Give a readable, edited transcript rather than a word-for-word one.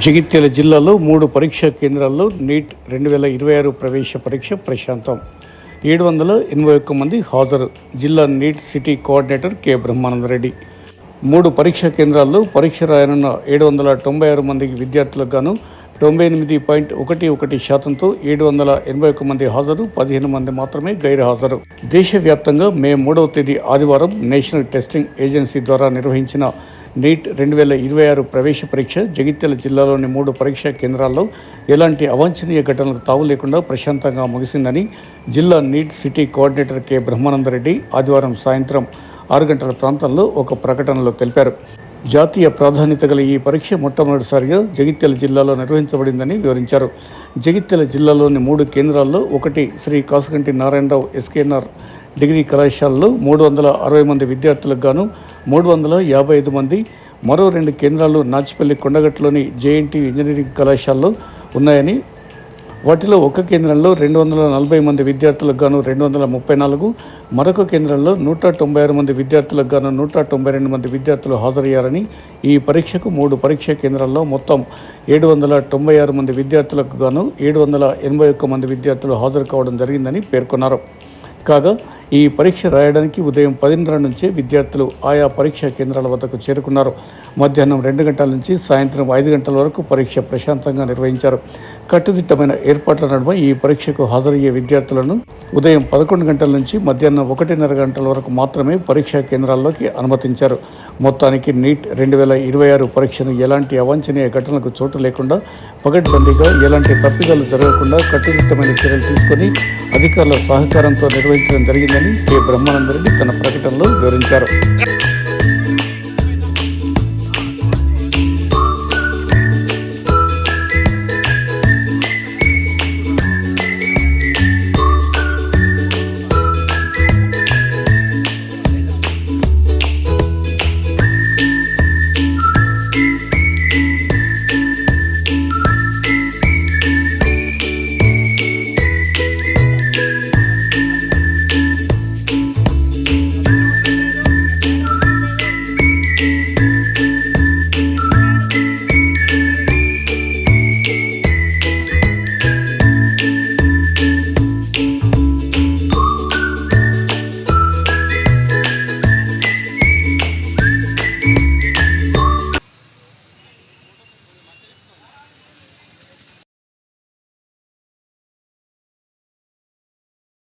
జగిత్యాల జిల్లాలో 3 పరీక్షా కేంద్రాల్లో నీట్ 2026 ప్రవేశ పరీక్ష ప్రశాంతం. 781 మంది హాజరు. జిల్లా NEET city coordinator K Brahmananda Reddy. 3 పరీక్షా కేంద్రాల్లో పరీక్ష రాయనున్న 796 మంది విద్యార్థులకు గాను 98.11% 781 మంది హాజరు, 15 మంది మాత్రమే గైర్హాజరు. దేశవ్యాప్తంగా మే 3వ తేదీ ఆదివారం నేషనల్ టెస్టింగ్ ఏజెన్సీ ద్వారా నిర్వహించిన నీట్ 2026 ప్రవేశ పరీక్ష జగిత్యాల జిల్లాలోని 3 పరీక్షా కేంద్రాల్లో ఎలాంటి అవాంఛనీయ ఘటనలకు తావు లేకుండా ప్రశాంతంగా ముగిసిందని జిల్లా NEET city coordinator K Brahmananda Reddy ఆదివారం సాయంత్రం 6 గంటల ప్రాంతంలో ఒక ప్రకటనలో తెలిపారు. జాతీయ ప్రాధాన్యత గల ఈ పరీక్ష మొట్టమొదటిసారిగా జగిత్యాల జిల్లాలో నిర్వహించబడిందని వివరించారు. జగిత్యాల జిల్లాలోని 3 కేంద్రాల్లో ఒకటి శ్రీ కాసుగంటి నారాయణరావు ఎస్కేఎన్ఆర్ డిగ్రీ కళాశాలలో 360 మంది విద్యార్థులకు గాను 355 మంది, మరో 2 కేంద్రాలు నాచిపల్లి కొండగట్టులోని జేఎన్టీ ఇంజనీరింగ్ కళాశాలలో ఉన్నాయని, వాటిలో ఒక కేంద్రంలో 240 మంది విద్యార్థులకు గాను 234, మరొక కేంద్రంలో 196 మంది విద్యార్థులకు గాను 192 మంది విద్యార్థులు హాజరయ్యారని, ఈ పరీక్షకు 3 పరీక్షా కేంద్రాల్లో మొత్తం 796 మంది విద్యార్థులకు గాను 781 మంది విద్యార్థులు హాజరు కావడం జరిగిందని పేర్కొన్నారు. కాగా ఈ పరీక్ష రాయడానికి ఉదయం 10 నుంచే విద్యార్థులు ఆయా పరీక్షా కేంద్రాల వద్దకు చేరుకున్నారు. మధ్యాహ్నం 2 గంటల నుంచి సాయంత్రం 5 గంటల వరకు పరీక్ష ప్రశాంతంగా నిర్వహించారు. కట్టుదిట్టమైన ఏర్పాట్ల నడుమ ఈ పరీక్షకు హాజరయ్యే విద్యార్థులను ఉదయం 11 గంటల నుంచి మధ్యాహ్నం 1:30 గంటల వరకు మాత్రమే పరీక్షా కేంద్రాల్లోకి అనుమతించారు. మొత్తానికి నీట్ 2026 పరీక్షను ఎలాంటి అవాంఛనీయ ఘటనలకు చోటు లేకుండా పగడ్బందీగా ఎలాంటి తప్పిదాలు జరగకుండా కట్టుదిట్టమైన చర్యలు తీసుకొని అధికారుల సహకారంతో నిర్వహించడం జరిగిందని కె బ్రహ్మానందరెడ్డి తన ప్రకటనలో వివరించారు.